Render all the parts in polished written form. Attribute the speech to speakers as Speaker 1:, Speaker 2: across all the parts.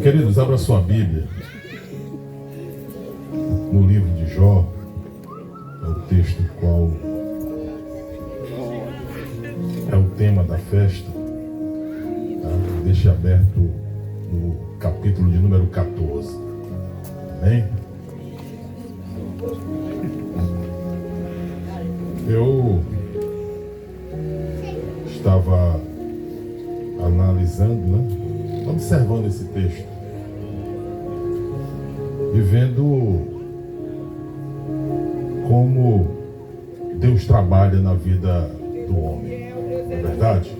Speaker 1: Queridos, abra sua Bíblia no livro de Jó. É o texto qual é o tema da festa. Tá? Deixe aberto no capítulo de número 14. Amém? Eu estava analisando, observando esse texto e vendo como Deus trabalha na vida do homem, não é verdade?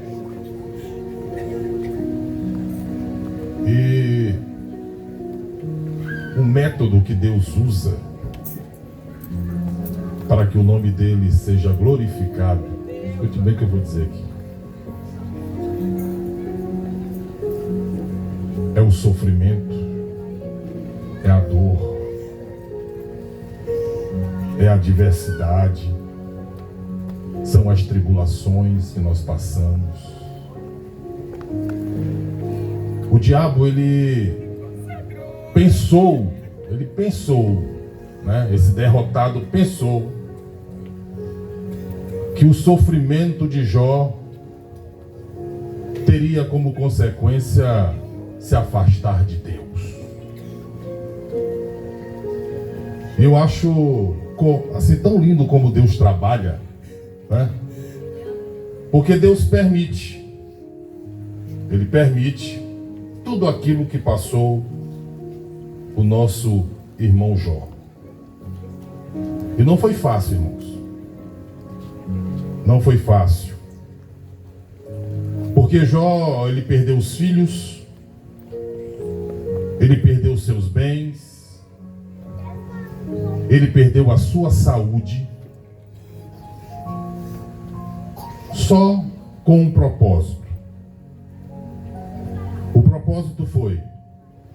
Speaker 1: E o método que Deus usa para que o nome dele seja glorificado, escute bem o que eu vou dizer aqui, é o sofrimento, é a dor, é a adversidade, são as tribulações que nós passamos. O diabo, ele pensou, esse derrotado pensou que o sofrimento de Jó teria como consequência se afastar de Deus. Eu acho assim tão lindo como Deus trabalha, né? Porque Deus permite, Ele permite tudo aquilo que passou o nosso irmão Jó. E não foi fácil, irmãos. Não foi fácil. Porque Jó, ele perdeu os filhos, ele perdeu os seus bens, ele perdeu a sua saúde, só com um propósito. O propósito foi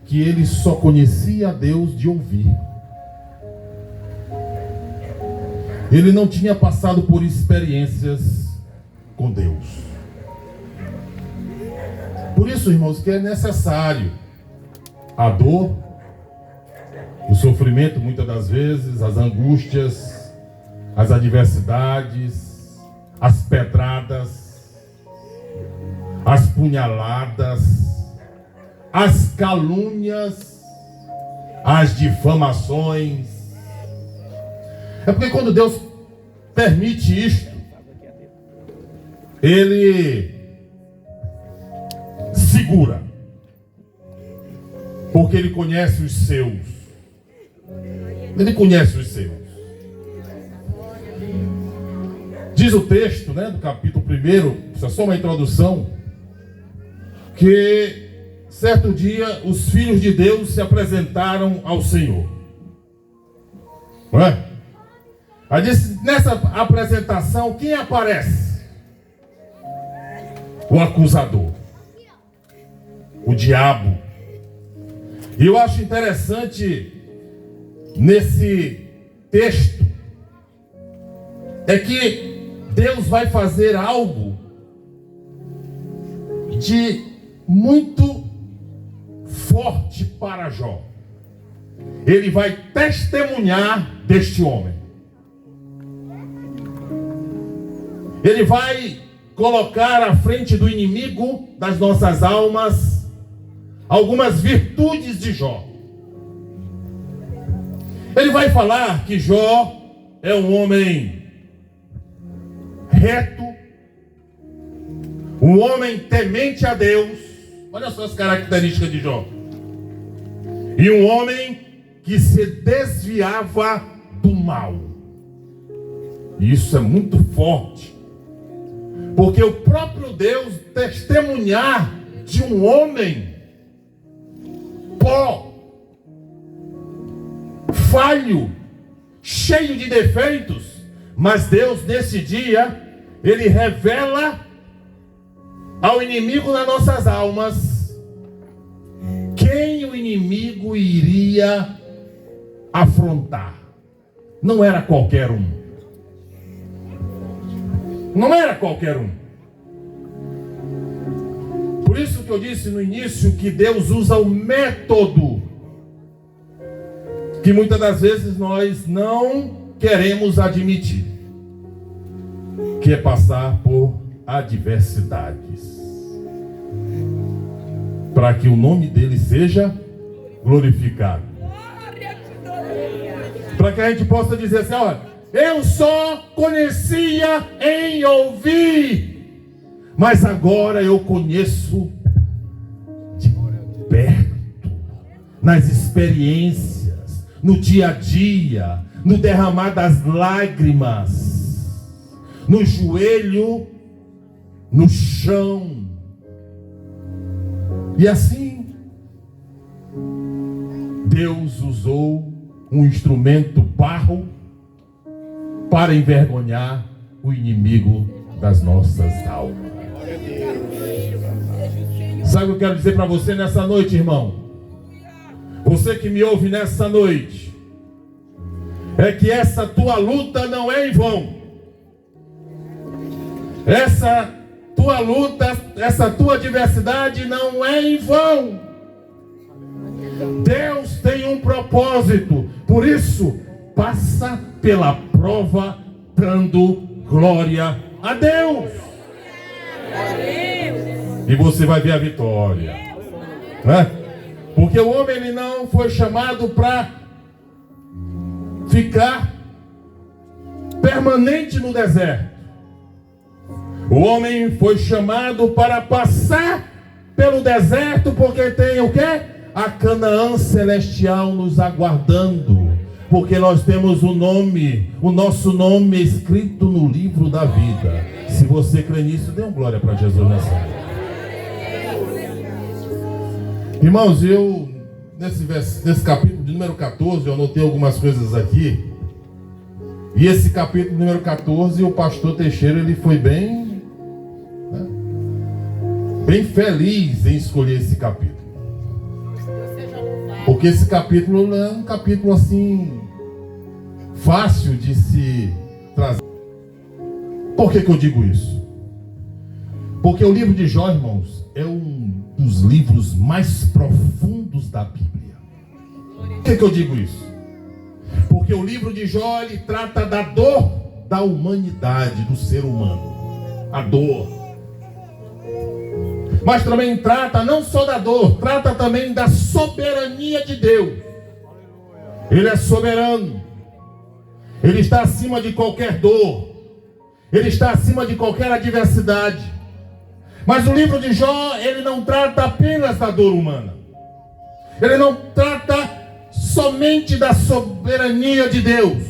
Speaker 1: que ele só conhecia a Deus de ouvir. Ele não tinha passado por experiências com Deus. Por isso, irmãos, que é necessário a dor, o sofrimento, muitas das vezes, as angústias, as adversidades, as pedradas, as punhaladas, as calúnias, as difamações. É porque quando Deus permite isto, Ele segura, porque Ele conhece os seus. Ele conhece os seus. Diz o texto, do capítulo 1, isso é só uma introdução, que certo dia os filhos de Deus se apresentaram ao Senhor. Não é? Aí disse, nessa apresentação, quem aparece? O acusador, o diabo. E eu acho interessante nesse texto é que Deus vai fazer algo de muito forte para Jó. Ele vai testemunhar deste homem. Ele vai colocar à frente do inimigo das nossas almas algumas virtudes de Jó. Ele vai falar que Jó é um homem reto, um homem temente a Deus. Olha só as características de Jó. E um homem que se desviava do mal. E isso é muito forte. Porque o próprio Deus testemunhar de um homem pó, falho, cheio de defeitos, mas Deus nesse dia, Ele revela ao inimigo nas nossas almas quem o inimigo iria afrontar. Não era qualquer um. Não era qualquer um. Por isso que eu disse no início que Deus usa o método que muitas das vezes nós não queremos admitir, que é passar por adversidades, para que o nome dele seja glorificado, para que a gente possa dizer assim: olha, eu só conhecia em ouvir, mas agora eu conheço de perto, nas experiências, no dia a dia, no derramar das lágrimas, no joelho, no chão. E assim, Deus usou um instrumento barro para envergonhar o inimigo das nossas almas. Sabe o que eu quero dizer para você nessa noite, irmão? Você que me ouve nessa noite, é que essa tua luta não é em vão. Essa tua luta, essa tua adversidade não é em vão. Deus tem um propósito. Por isso, passa pela prova dando glória a Deus. E você vai ver a vitória, né? Porque o homem, ele não foi chamado para ficar permanente no deserto. O homem foi chamado para passar pelo deserto, porque tem o quê? A Canaã celestial nos aguardando. Porque nós temos o nome, o nosso nome escrito no livro da vida. Se você crê nisso, dê uma glória para Jesus nessa noite. Irmãos, eu nesse capítulo de número 14, eu anotei algumas coisas aqui. E esse capítulo número 14, o pastor Teixeira, ele foi bem feliz em escolher esse capítulo. Porque esse capítulo não é um capítulo assim fácil de se trazer. Por que eu digo isso? Porque o livro de Jó, irmãos, é um dos livros mais profundos da Bíblia. Por que eu digo isso? Porque o livro de Jó, ele trata da dor da humanidade, do ser humano. A dor. Mas também trata não só da dor, trata também da soberania de Deus. Ele é soberano. Ele está acima de qualquer dor. Ele está acima de qualquer adversidade. Mas o livro de Jó, ele não trata apenas da dor humana. Ele não trata somente da soberania de Deus.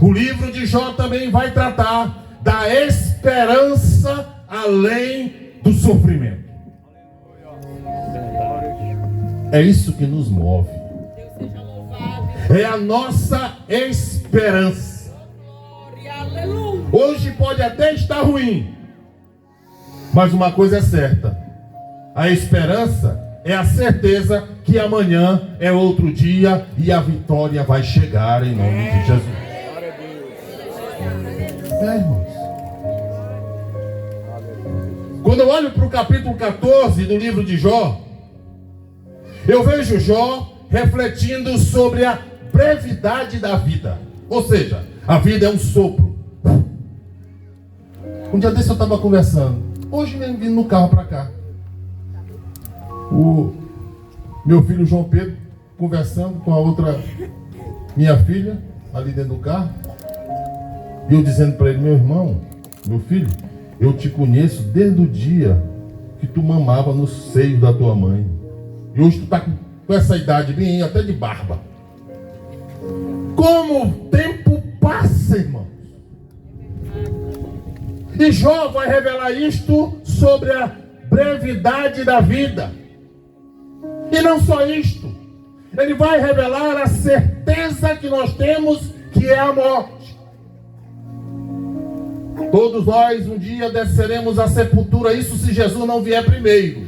Speaker 1: O livro de Jó também vai tratar da esperança além do sofrimento. É isso que nos move. É a nossa esperança. Hoje pode até estar ruim, mas uma coisa é certa: a esperança é a certeza que amanhã é outro dia e a vitória vai chegar em nome de Jesus. Irmãos, quando eu olho para o capítulo 14 do livro de Jó, eu vejo Jó refletindo sobre a brevidade da vida. Ou seja, a vida é um sopro. Um dia desse eu estava conversando, hoje mesmo vindo no carro para cá, o meu filho João Pedro conversando com a outra minha filha ali dentro do carro, e eu dizendo para ele: meu irmão, meu filho, eu te conheço desde o dia que tu mamava no seio da tua mãe, e hoje tu está com essa idade bem, até de barba. Como o tempo passa, irmão. E Jó vai revelar isto sobre a brevidade da vida. E não só isto, ele vai revelar a certeza que nós temos, que é a morte. Todos nós um dia desceremos à sepultura, isso se Jesus não vier primeiro.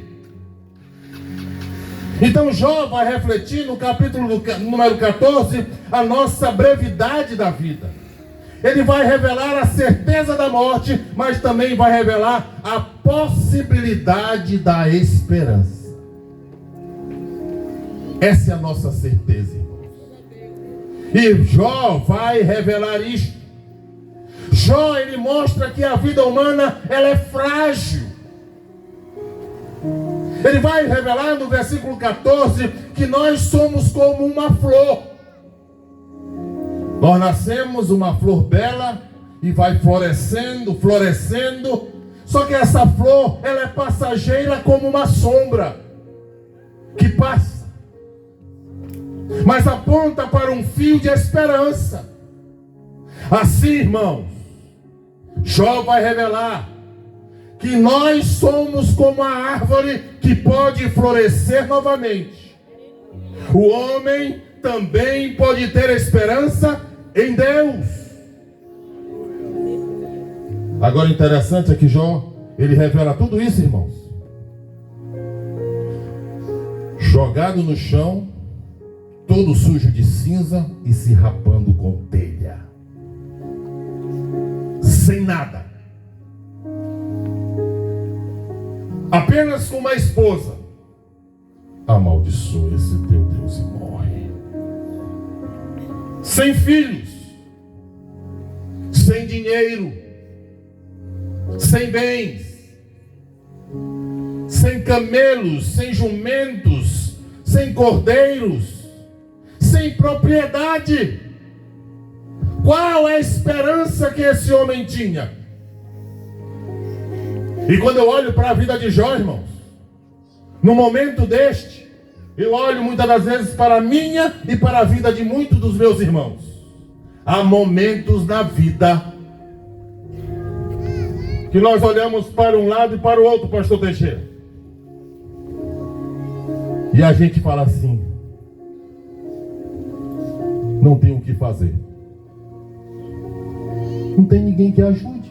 Speaker 1: Então Jó vai refletir no capítulo número 14 a nossa brevidade da vida. Ele vai revelar a certeza da morte, mas também vai revelar a possibilidade da esperança. Essa é a nossa certeza, irmãos. E Jó vai revelar isto. Jó, ele mostra que a vida humana, ela é frágil. Ele vai revelar no versículo 14 que nós somos como uma flor. Nós nascemos uma flor bela e vai florescendo, florescendo. Só que essa flor, ela é passageira como uma sombra que passa, mas aponta para um fio de esperança. Assim, irmãos, Jó vai revelar que nós somos como a árvore que pode florescer novamente. O homem também pode ter esperança em Deus. Agora, interessante é que Jó, ele revela tudo isso, irmãos, jogado no chão, todo sujo de cinza e se rapando com telha, sem nada, apenas com uma esposa. Amaldiçoa esse teu Deus e morre. Sem filhos, sem dinheiro, sem bens, sem camelos, sem jumentos, sem cordeiros, sem propriedade. Qual é a esperança que esse homem tinha? E quando eu olho para a vida de Jó, irmãos, no momento deste, eu olho muitas das vezes para a minha e para a vida de muitos dos meus irmãos. Há momentos na vida que nós olhamos para um lado e para o outro, pastor Teixeira, e a gente fala assim: não tem o que fazer, não tem ninguém que ajude.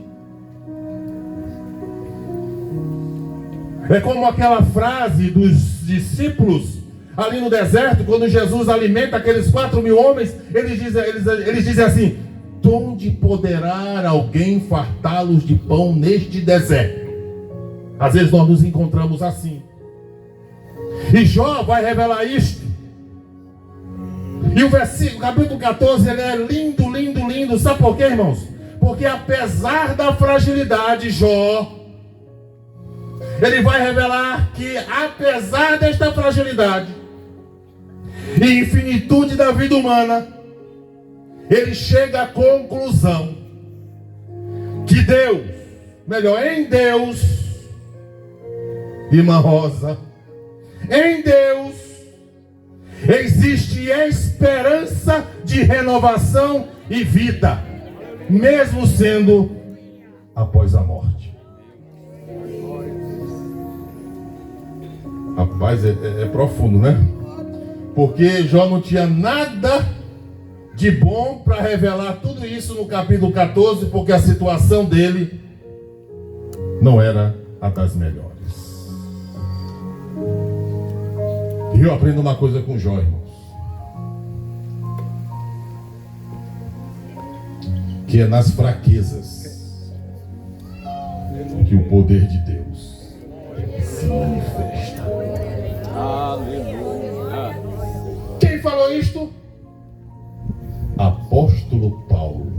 Speaker 1: É como aquela frase dos discípulos ali no deserto, quando Jesus alimenta aqueles 4.000 homens, eles dizem assim: de onde poderá alguém fartá-los de pão neste deserto? Às vezes nós nos encontramos assim. E Jó vai revelar isto. E o versículo, capítulo 14, ele é lindo, lindo, lindo. Sabe por quê, irmãos? Porque apesar da fragilidade, Jó, ele vai revelar que apesar desta fragilidade e infinitude da vida humana, ele chega à conclusão que Deus, melhor, em Deus, irmã Rosa, em Deus existe esperança de renovação e vida, mesmo sendo após a morte. Rapaz, é profundo, né? Porque Jó não tinha nada de bom para revelar tudo isso no capítulo 14, porque a situação dele não era a das melhores. E eu aprendo uma coisa com Jó, irmãos, que é nas fraquezas que o poder de Deus se manifesta.
Speaker 2: Aleluia.
Speaker 1: Quem falou isto? Apóstolo Paulo.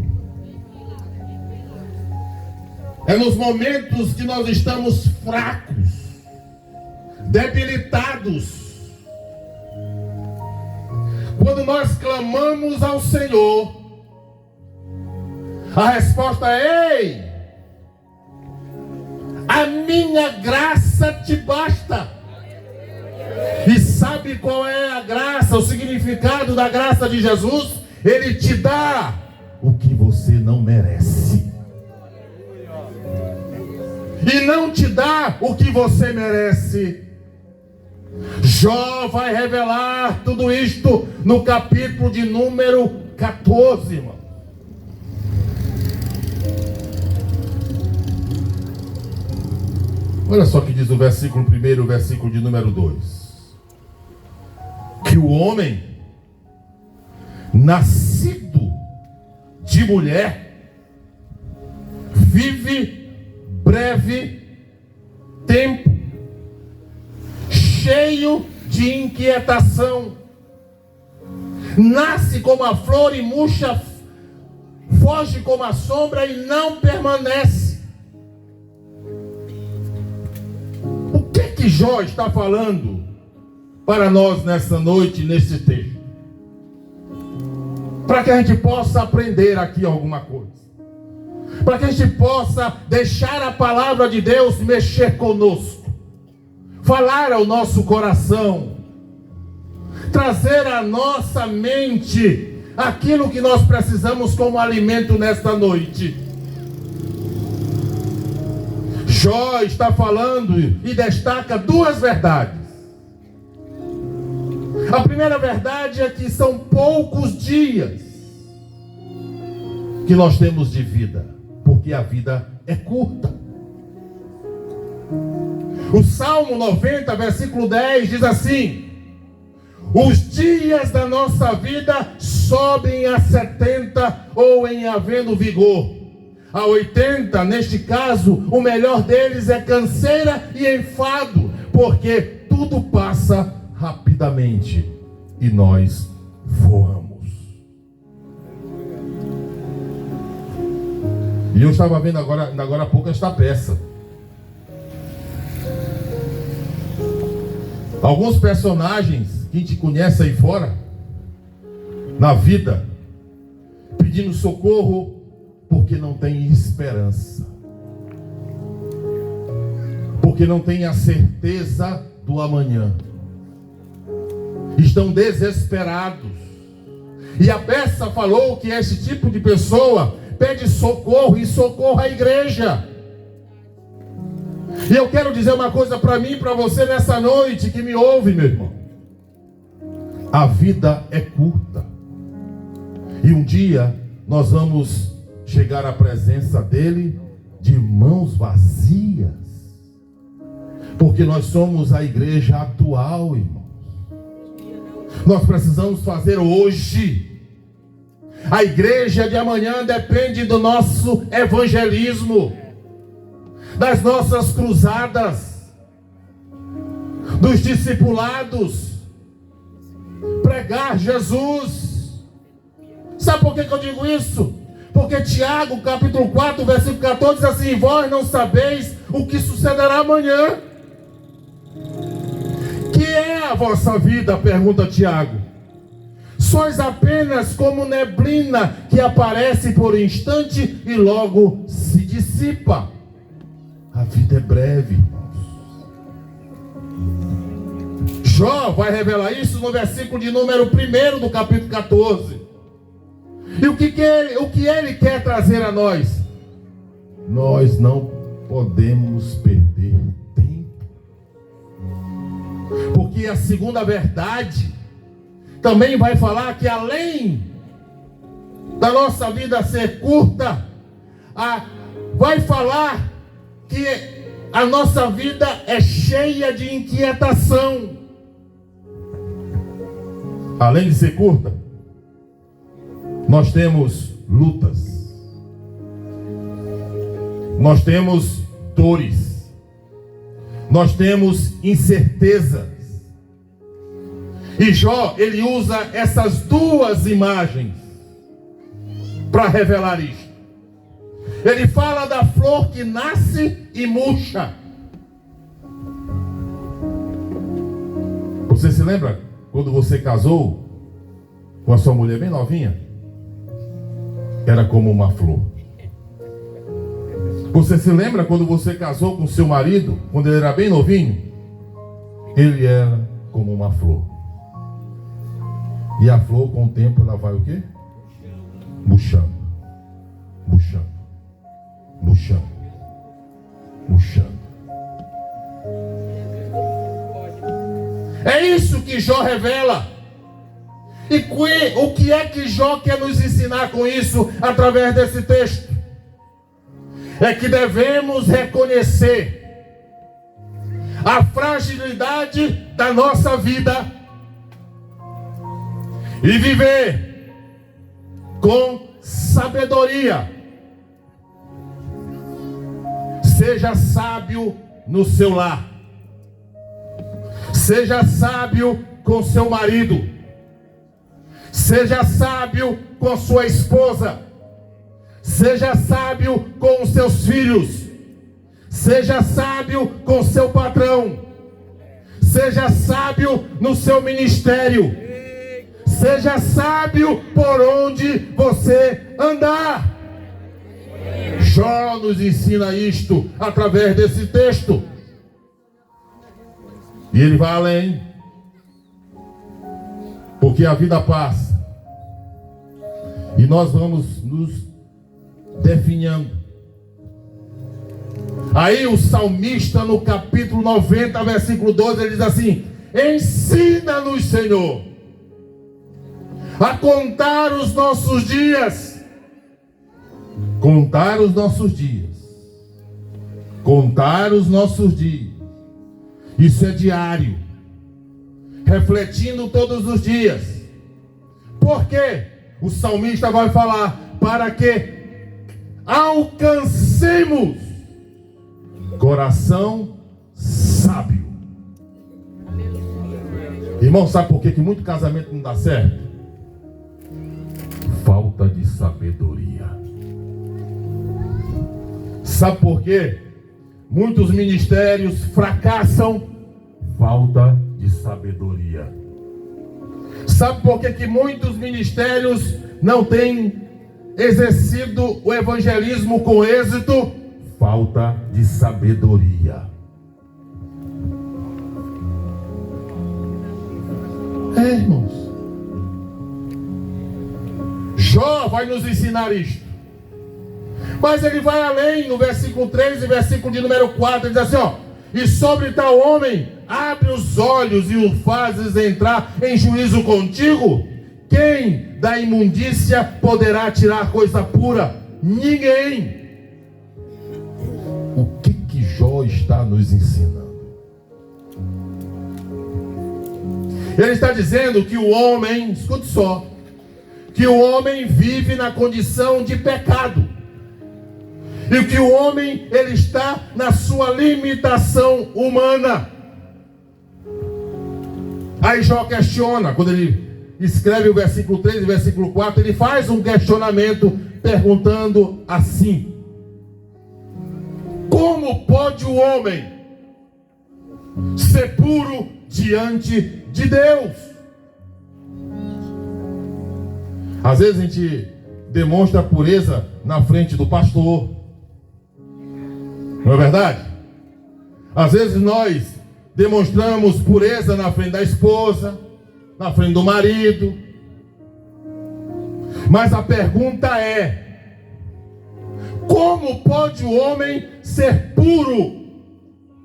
Speaker 1: É nos momentos que nós estamos fracos, debilitados, quando nós clamamos ao Senhor, a resposta é: ei, a minha graça te basta. E sabe qual é a graça, o significado da graça de Jesus? Ele te dá o que você não merece, e não te dá o que você merece. Jó vai revelar tudo isto no capítulo de número 14, irmão. Olha só o que diz o versículo 1 e o versículo de número 2. Que o homem, nascido de mulher, vive breve tempo, cheio de inquietação. Nasce como a flor e murcha, foge como a sombra e não permanece. O que Jó está falando para nós nessa noite, nesse texto? Para que a gente possa aprender aqui alguma coisa. Para que a gente possa deixar a palavra de Deus mexer conosco. Falar ao nosso coração. Trazer à nossa mente aquilo que nós precisamos como alimento nesta noite. Jó está falando e destaca duas verdades. A primeira verdade é que são poucos dias que nós temos de vida, porque a vida é curta. O Salmo 90, versículo 10 diz assim: os dias da nossa vida sobem a 70 ou em havendo vigor. A 80, neste caso, o melhor deles é canseira e enfado, porque tudo passa rapidamente e nós voamos. E eu estava vendo agora há pouco esta peça. Alguns personagens que a gente conhece aí fora, na vida, pedindo socorro porque não tem esperança, porque não tem a certeza do amanhã, estão desesperados. E a peça falou que esse tipo de pessoa pede socorro e socorro à igreja. E eu quero dizer uma coisa para mim e para você nessa noite que me ouve, meu irmão. A vida é curta. E um dia nós vamos chegar à presença dele de mãos vazias. Porque nós somos a igreja atual, irmãos. Nós precisamos fazer hoje. A igreja de amanhã depende do nosso evangelismo, das nossas cruzadas, dos discipulados, pregar Jesus. Sabe por que eu digo isso? Porque Tiago, capítulo 4, versículo 14, diz assim: vós não sabeis o que sucederá amanhã. Que é a vossa vida? Pergunta Tiago. Sois apenas como neblina que aparece por um instante e logo se dissipa. A vida é breve, irmãos. Jó vai revelar isso no versículo de número 1 do capítulo 14. E o que ele quer trazer a nós? Nós não podemos perder tempo. Porque a segunda verdade também vai falar que além da nossa vida ser curta, vai falar que a nossa vida é cheia de inquietação. Além de ser curta, nós temos lutas, nós temos dores, nós temos incertezas. E Jó, ele usa essas duas imagens para revelar isto. Ele fala da flor que nasce e murcha. Você se lembra quando você casou com a sua mulher bem novinha? Era como uma flor. Você se lembra quando você casou com seu marido, quando ele era bem novinho? Ele era como uma flor. E a flor, com o tempo, ela vai o quê? Murchando. Murchando. Murchando. Murchando. É isso que Jó revela. E o que é que Jó quer nos ensinar com isso através desse texto? É que devemos reconhecer a fragilidade da nossa vida e viver com sabedoria Seja sábio no seu lar. Seja sábio com seu marido. Seja sábio com sua esposa. Seja sábio com os seus filhos. Seja sábio com seu patrão. Seja sábio no seu ministério. Seja sábio por onde você andar. Jó nos ensina isto através desse texto. E ele vai além. Porque a vida passa. E nós vamos nos definhando. Aí o salmista no capítulo 90, versículo 12, ele diz assim: ensina-nos, Senhor, a contar os nossos dias. Contar os nossos dias. Contar os nossos dias. Isso é diário. Refletindo todos os dias. Por quê? O salmista vai falar para que alcancemos coração sábio. Irmão, sabe por que muito casamento não dá certo? Falta de sabedoria. Sabe por quê? Muitos ministérios fracassam. Falta de sabedoria. Sabe por que muitos ministérios não têm exercido o evangelismo com êxito? Falta de sabedoria. Irmãos, Jó vai nos ensinar isto. Mas ele vai além, no versículo 3 e versículo de número 4, ele diz assim, ó: e sobre tal homem, abre os olhos e o fazes entrar em juízo contigo? Quem da imundícia poderá tirar coisa pura? Ninguém. O que Jó está nos ensinando? Ele está dizendo que o homem, escute só, que o homem vive na condição de pecado. E que o homem, ele está na sua limitação humana. Aí Jó questiona, quando ele escreve o versículo 3 e o versículo 4, ele faz um questionamento perguntando assim: como pode o homem ser puro diante de Deus? Às vezes a gente demonstra pureza na frente do pastor, não é verdade? Às vezes nós demonstramos pureza na frente da esposa, na frente do marido. Mas a pergunta é: como pode o homem ser puro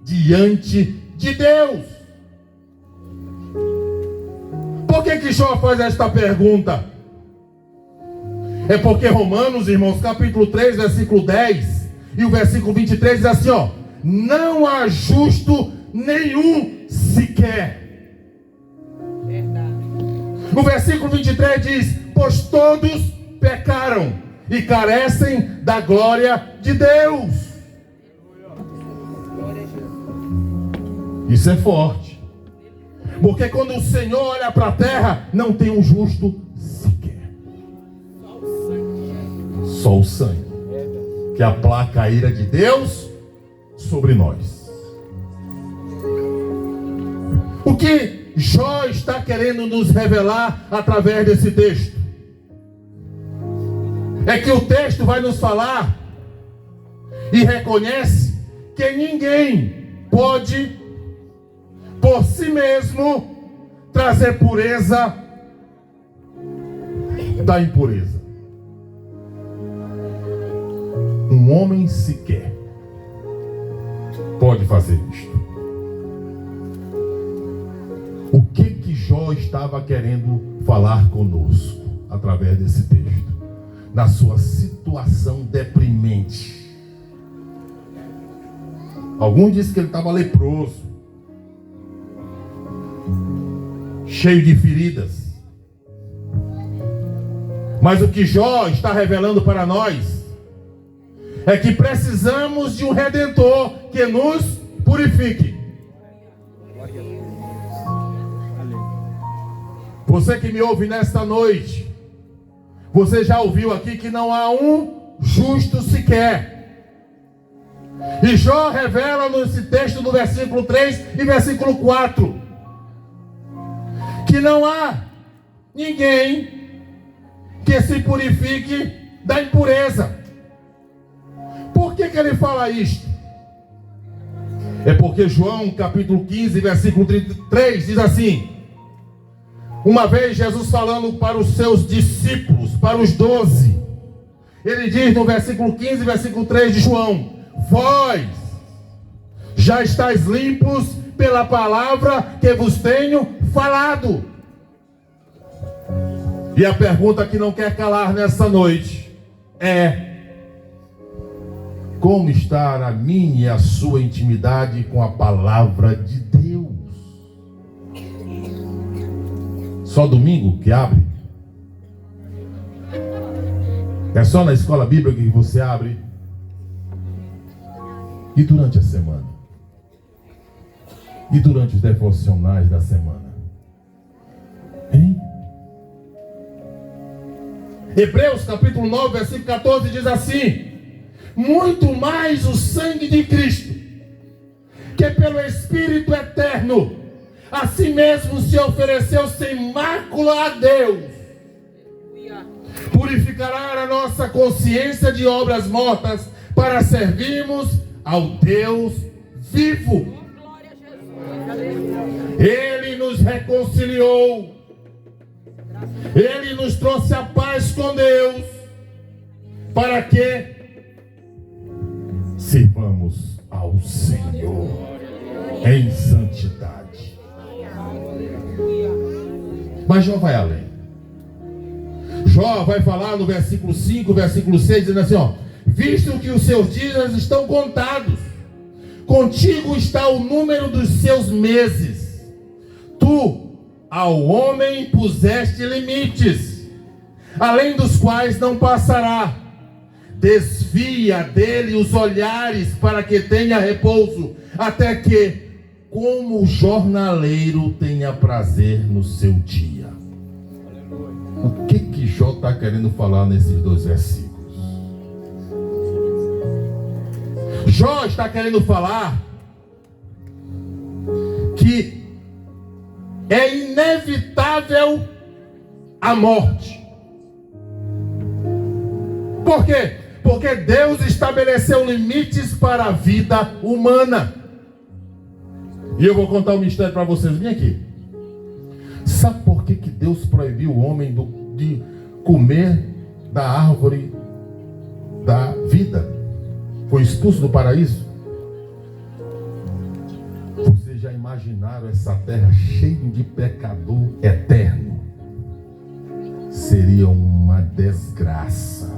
Speaker 1: diante de Deus? Por que Jó faz esta pergunta? É porque Romanos, irmãos, capítulo 3, versículo 10 e o versículo 23 diz assim, ó: não há justo nenhum sequer. Verdade. O versículo 23 diz: pois todos pecaram e carecem da glória de Deus. Isso é forte. Porque quando o Senhor olha para a terra, não tem um justo sequer. Só o sangue que aplaca a ira de Deus sobre nós. O que Jó está querendo nos revelar através desse texto é que o texto vai nos falar e reconhece que ninguém pode por si mesmo trazer pureza da impureza. Um homem sequer pode fazer isto. O que Jó estava querendo falar conosco através desse texto? Na sua situação deprimente. Alguns dizem que ele estava leproso, cheio de feridas. Mas o que Jó está revelando para nós é que precisamos de um Redentor que nos purifique. Você que me ouve nesta noite, você já ouviu aqui que não há um justo sequer. E Jó revela nesse texto do versículo 3 e versículo 4 que não há ninguém que se purifique da impureza. Por que ele fala isto? É porque João capítulo 15 versículo 33 diz assim: uma vez Jesus falando para os seus discípulos, para os 12, ele diz no versículo 15, versículo 3 de João: vós já estáis limpos pela palavra que vos tenho falado. E a pergunta que não quer calar nessa noite é: como está a minha e a sua intimidade com a palavra de Deus? Só domingo que abre? É só na escola bíblica que você abre? E durante a semana? E durante os devocionais da semana? Hein? Hebreus capítulo 9, versículo 14 diz assim: muito mais o sangue de Cristo, que pelo Espírito eterno a si mesmo se ofereceu sem mácula a Deus, purificará a nossa consciência de obras mortas para servirmos ao Deus vivo. Ele nos reconciliou, Ele nos trouxe a paz com Deus, para que sirvamos ao Senhor em santidade. Mas Jó vai além. Jó vai falar no versículo 5, versículo 6, dizendo assim, visto que os seus dias estão contados, contigo está o número dos seus meses. Tu ao homem puseste limites, além dos quais não passará. Desvia dele os olhares para que tenha repouso, até que, como o jornaleiro, tenha prazer no seu dia. O que Jó está querendo falar nesses dois versículos? Jó está querendo falar que é inevitável a morte. Por quê? Porque Deus estabeleceu limites para a vida humana. E eu vou contar um mistério para vocês. Vem aqui. Sabe por que Deus proibiu o homem de comer da árvore da vida? Foi expulso do paraíso? Vocês já imaginaram essa terra cheia de pecador eterno? Seria uma desgraça.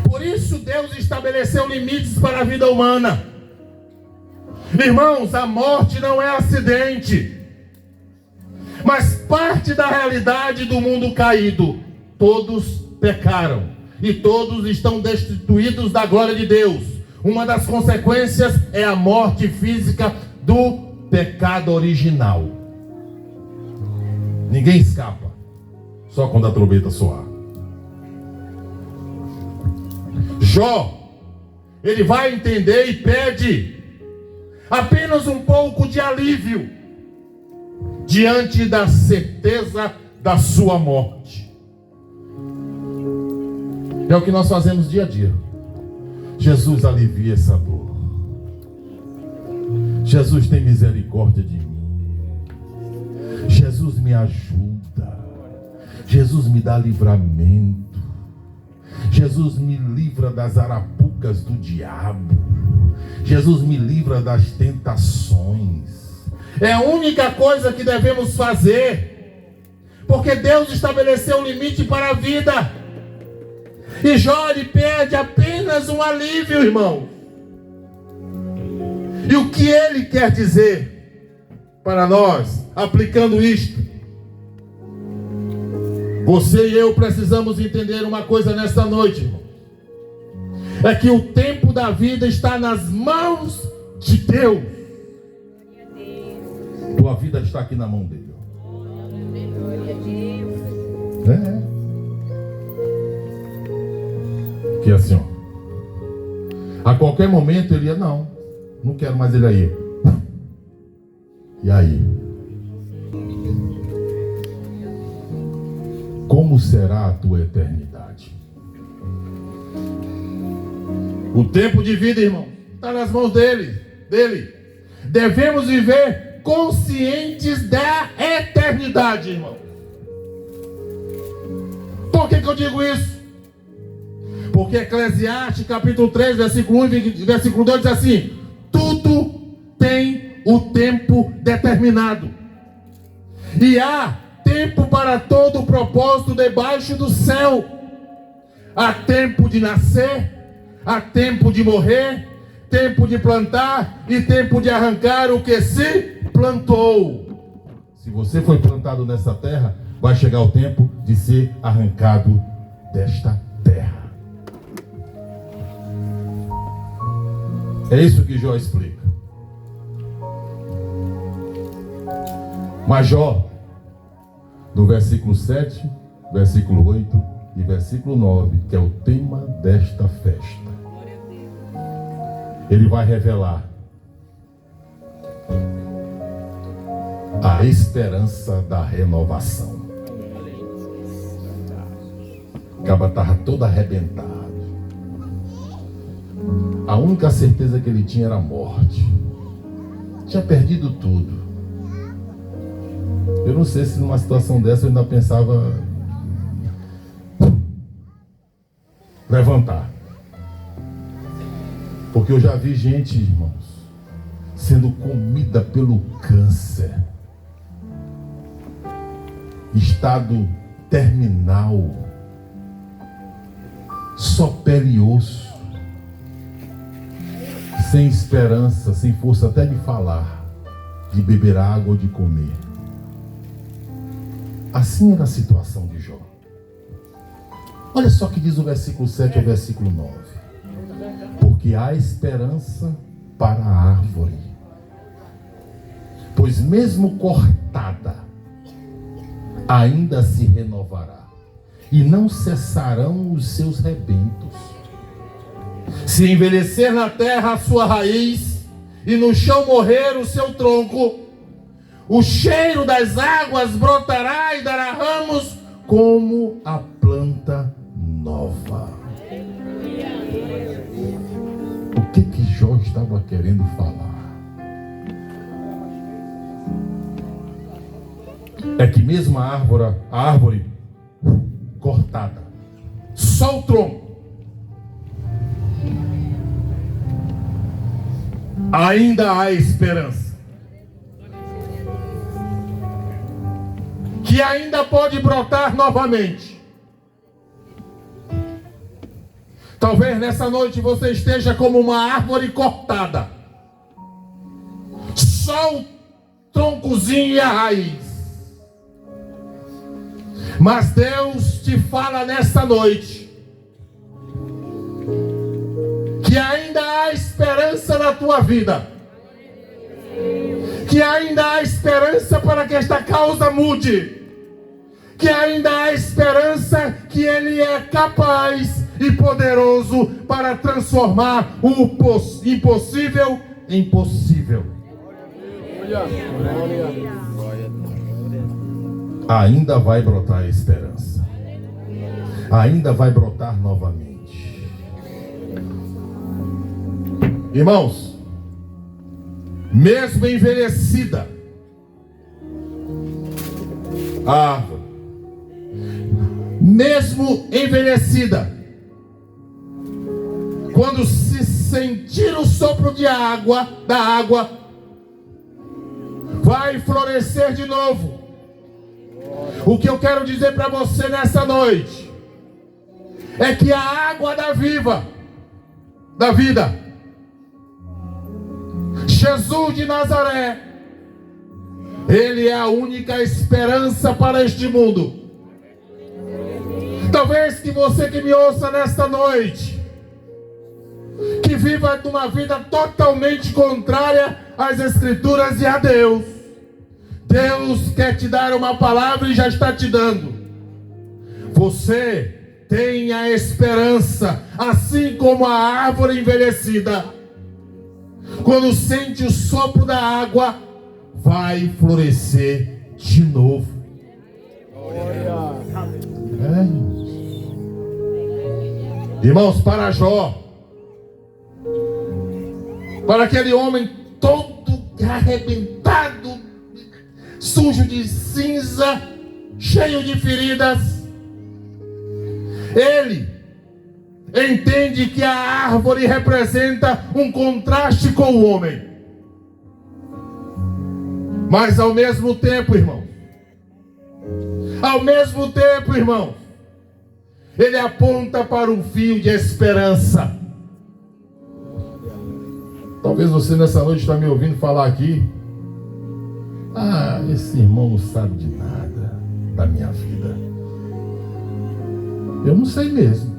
Speaker 1: Por isso Deus estabeleceu limites para a vida humana. Irmãos, a morte não é acidente, mas parte da realidade do mundo caído. Todos pecaram e todos estão destituídos da glória de Deus. Uma das consequências é a morte física do pecado original. Ninguém escapa, só quando a trombeta soar. Jó, ele vai entender e pede apenas um pouco de alívio diante da certeza da sua morte. É o que nós fazemos dia a dia. Jesus alivia essa dor. Jesus tem misericórdia de mim. Jesus me ajuda. Jesus me dá livramento. Jesus me livra das arapucas do diabo. Jesus me livra das tentações. É a única coisa que devemos fazer, porque Deus estabeleceu um limite para a vida. E Jó lhe pede apenas um alívio, irmão. E o que ele quer dizer para nós, aplicando isto? Você e eu precisamos entender uma coisa nesta noite, irmão. É que o tempo da vida está nas mãos de Deus. Tua vida está aqui na mão dele. Que é assim, ó. A qualquer momento ele ia, não quero mais ele aí. E aí? Como será a tua eternidade? O tempo de vida, irmão, está nas mãos dele. Devemos viver conscientes da eternidade, irmão. Por que eu digo isso? Porque Eclesiastes capítulo 3, versículo 1 e versículo 2 diz assim: tudo tem o tempo determinado, e há tempo para todo o propósito debaixo do céu. Há tempo de nascer, há tempo de morrer, tempo de plantar e tempo de arrancar o que se plantou. Se você foi plantado nessa terra, vai chegar o tempo de ser arrancado desta terra. É isso que Jó explica. Mas Jó, no versículo 7, versículo 8 e versículo 9, que é o tema desta festa, ele vai revelar a esperança da renovação. O caba estava todo arrebentado. A única certeza que ele tinha era a morte. Tinha perdido tudo. Eu não sei se numa situação dessa eu ainda pensava levantar. Porque eu já vi gente, irmãos, sendo comida pelo câncer. Estado terminal. Só pele e osso. Sem esperança, sem força até de falar, de beber água ou de comer. Assim era a situação de Jó. Olha só o que diz o versículo 7 ao versículo 9. Porque há esperança para a árvore, pois mesmo cortada, ainda se renovará, e não cessarão os seus rebentos. Se envelhecer na terra a sua raiz, e no chão morrer o seu tronco, o cheiro das águas brotará e dará ramos como a planta nova. O que Jó estava querendo falar? É que mesmo a árvore cortada, só o tronco, ainda há esperança. Que ainda pode brotar novamente. Talvez nessa noite você esteja como uma árvore cortada. Só o troncozinho e a raiz. Mas Deus te fala nessa noite que ainda há esperança na tua vida. Que ainda há esperança para que esta causa mude. Que ainda há esperança que Ele é capaz e poderoso para transformar o impossível em possível. Ainda vai brotar a esperança. Ainda vai brotar novamente. Irmãos, mesmo envelhecida, a árvore, mesmo envelhecida, quando se sentir o sopro da água, vai florescer de novo. O que eu quero dizer para você nessa noite é que a água da vida, Jesus de Nazaré, Ele é a única esperança para este mundo. Talvez que você que me ouça nesta noite, que viva de uma vida totalmente contrária às Escrituras e a Deus. Deus quer te dar uma palavra e já está te dando. Você tem a esperança, assim como a árvore envelhecida, quando sente o sopro da água, vai florescer de novo. Irmãos, para Jó, para aquele homem todo arrebentado, sujo de cinza, cheio de feridas, ele entende que a árvore representa um contraste com o homem. Mas ao mesmo tempo, irmão, ele aponta para um fio de esperança. Talvez você nessa noite está me ouvindo falar aqui: esse irmão não sabe de nada da minha vida. Eu não sei mesmo.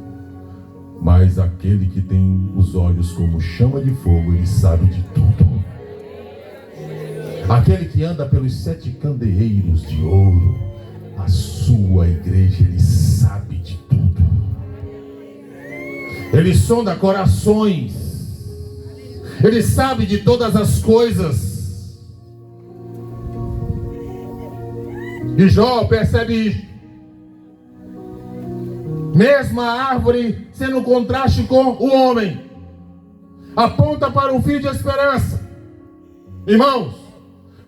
Speaker 1: Mas aquele que tem os olhos como chama de fogo, ele sabe de tudo. Aquele que anda pelos 7 candeeiros de ouro, a sua igreja, ele sabe de tudo. Ele sonda corações. Ele sabe de todas as coisas. E Jó percebe isso. Mesmo a árvore sendo um contraste com o homem, aponta para um fio de esperança. Irmãos,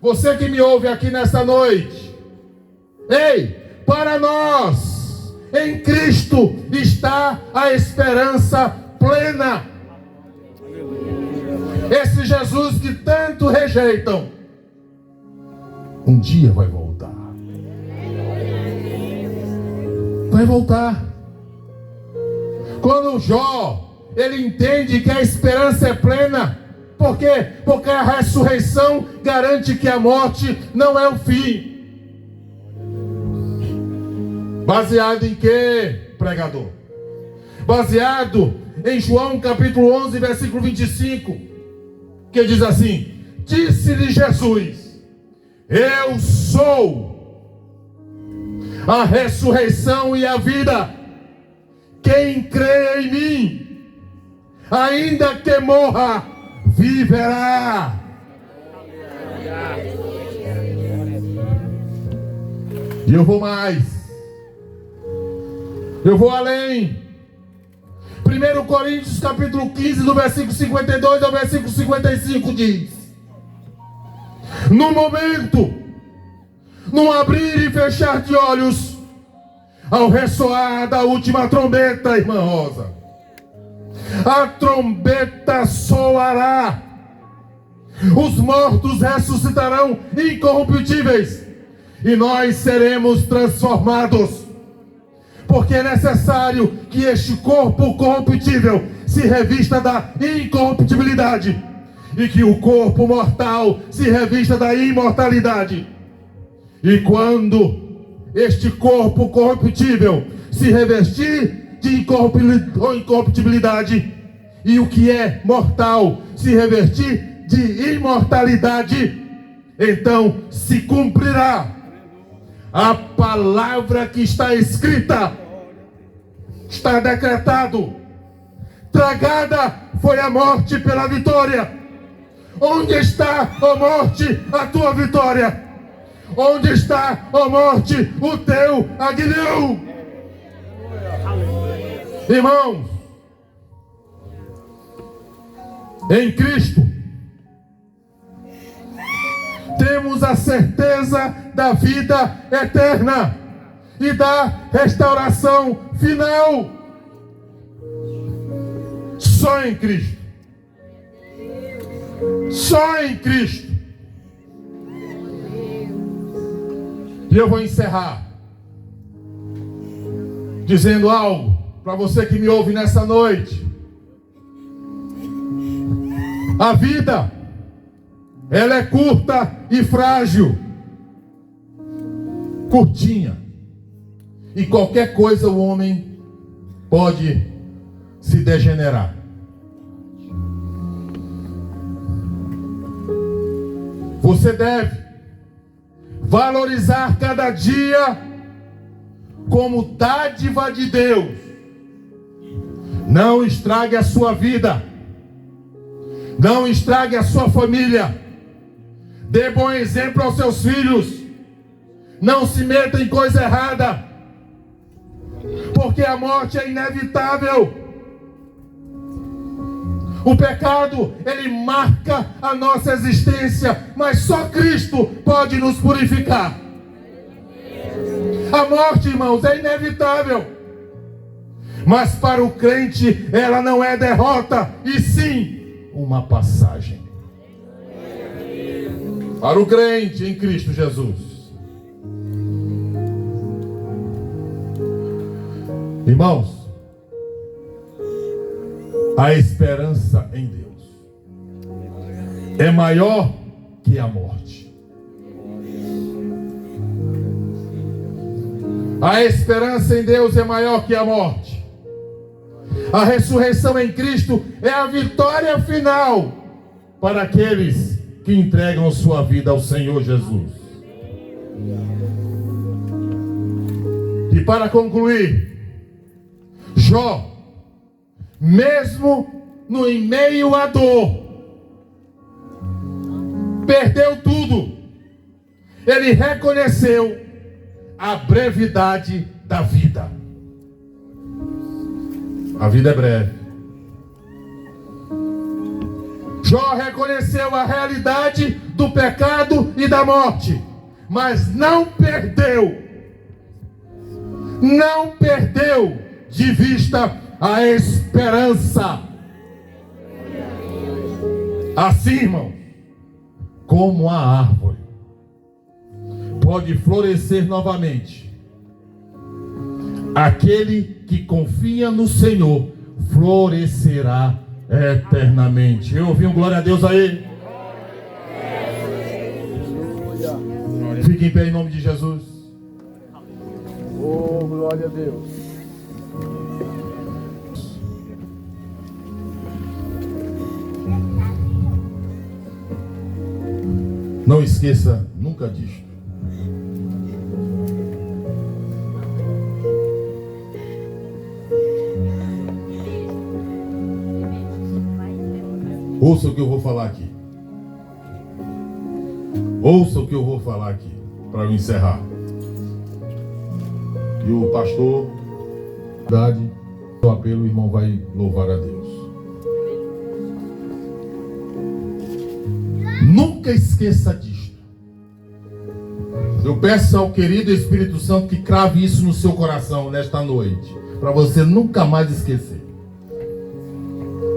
Speaker 1: você que me ouve aqui nesta noite, para nós, em Cristo, está a esperança plena. Esse Jesus que tanto rejeitam, um dia vai voltar. Vai voltar. Quando Jó, ele entende que a esperança é plena. Por quê? Porque a ressurreição garante que a morte não é o fim. Baseado em quê, pregador? Baseado em João capítulo 11, versículo 25, que diz assim: disse-lhe Jesus: eu sou a ressurreição e a vida. Quem crê em mim, ainda que morra, viverá. E eu vou mais. Eu vou além. 1 Coríntios capítulo 15, do versículo 52 ao versículo 55 diz: no momento, num abrir e fechar de olhos, ao ressoar da última trombeta, irmã Rosa, a trombeta soará, os mortos ressuscitarão incorruptíveis, e nós seremos transformados, porque é necessário que este corpo corruptível se revista da incorruptibilidade, e que o corpo mortal se revista da imortalidade. E quando este corpo corruptível se revestir de incorruptibilidade, e o que é mortal se revestir de imortalidade, então se cumprirá a palavra que está escrita. Está decretado: tragada foi a morte pela vitória. Onde está, ó morte, a tua vitória? Onde está, ó morte, o teu aguilhão? Irmãos, em Cristo temos a certeza da vida eterna e da restauração final. Só em Cristo. Só em Cristo. E eu vou encerrar dizendo algo para você que me ouve nessa noite. A vida, ela é curta e frágil. Curtinha. e qualquer coisa o homem pode se degenerar. Você deve valorizar cada dia como dádiva de Deus. Não estrague a sua vida. Não estrague a sua família. Dê bom exemplo aos seus filhos. Não se meta em coisa errada, porque a morte é inevitável. O pecado, ele marca a nossa existência, mas só Cristo pode nos purificar. A morte, irmãos, é inevitável, mas para o crente ela não é derrota, e sim uma passagem. Para o crente em Cristo Jesus. Irmãos, a esperança em Deus é maior que a morte. A esperança em Deus é maior que a morte. A ressurreição em Cristo é a vitória final para aqueles que entregam sua vida ao Senhor Jesus. E para concluir, Jó, mesmo no meio à dor, perdeu tudo. Ele reconheceu a brevidade da vida. A vida é breve. Jó reconheceu a realidade do pecado e da morte, mas não perdeu de vista a esperança. Assim, irmão, como a árvore pode florescer novamente, aquele que confia no Senhor florescerá eternamente. Eu ouvi um glória a Deus aí. Fique em pé em nome de Jesus.
Speaker 2: Oh, glória a Deus.
Speaker 1: Não esqueça nunca disto. Ouça o que eu vou falar aqui. Ouça o que eu vou falar aqui para eu encerrar. E o pastor, o apelo, o irmão vai louvar a Deus. Nunca esqueça disto. Eu peço ao querido Espírito Santo que crave isso no seu coração nesta noite, para você nunca mais esquecer.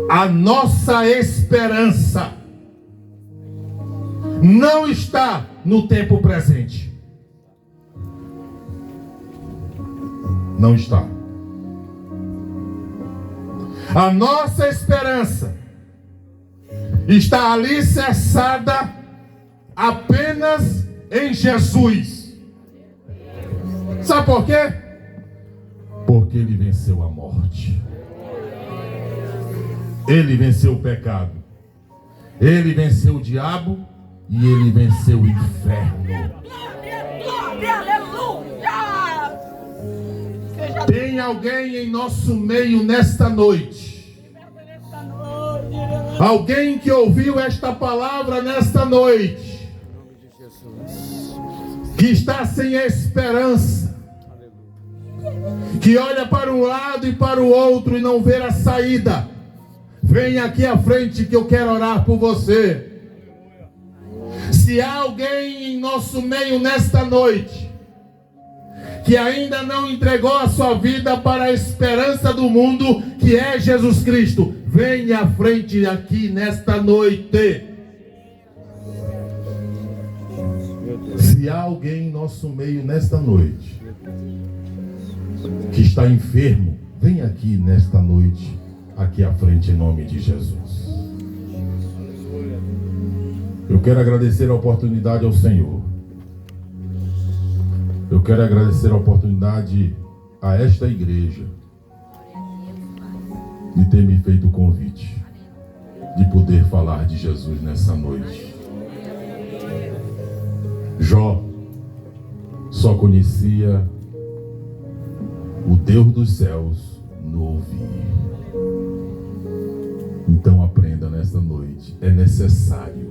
Speaker 1: A nossa esperança não está no tempo presente. Não está. A nossa esperança está alicerçada apenas em Jesus. Sabe por quê? Porque Ele venceu a morte. Ele venceu o pecado. Ele venceu o diabo e Ele venceu o inferno. Tem alguém em nosso meio nesta noite? Alguém que ouviu esta palavra nesta noite, que está sem esperança, que olha para um lado e para o outro e não vê a saída? Vem aqui à frente que eu quero orar por você. Se há alguém em nosso meio nesta noite que ainda não entregou a sua vida para a esperança do mundo, que é Jesus Cristo, venha à frente aqui nesta noite. Se há alguém em nosso meio nesta noite que está enfermo, venha aqui nesta noite, aqui à frente, em nome de Jesus. Eu quero agradecer a oportunidade ao Senhor. Eu quero agradecer a oportunidade a esta igreja de ter me feito o convite de poder falar de Jesus nessa noite. Jó só conhecia o Deus dos céus no ouvir. Então aprenda nesta noite, é necessário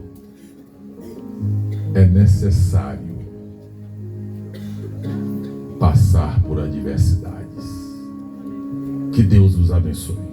Speaker 1: passar por adversidades. Que Deus os abençoe.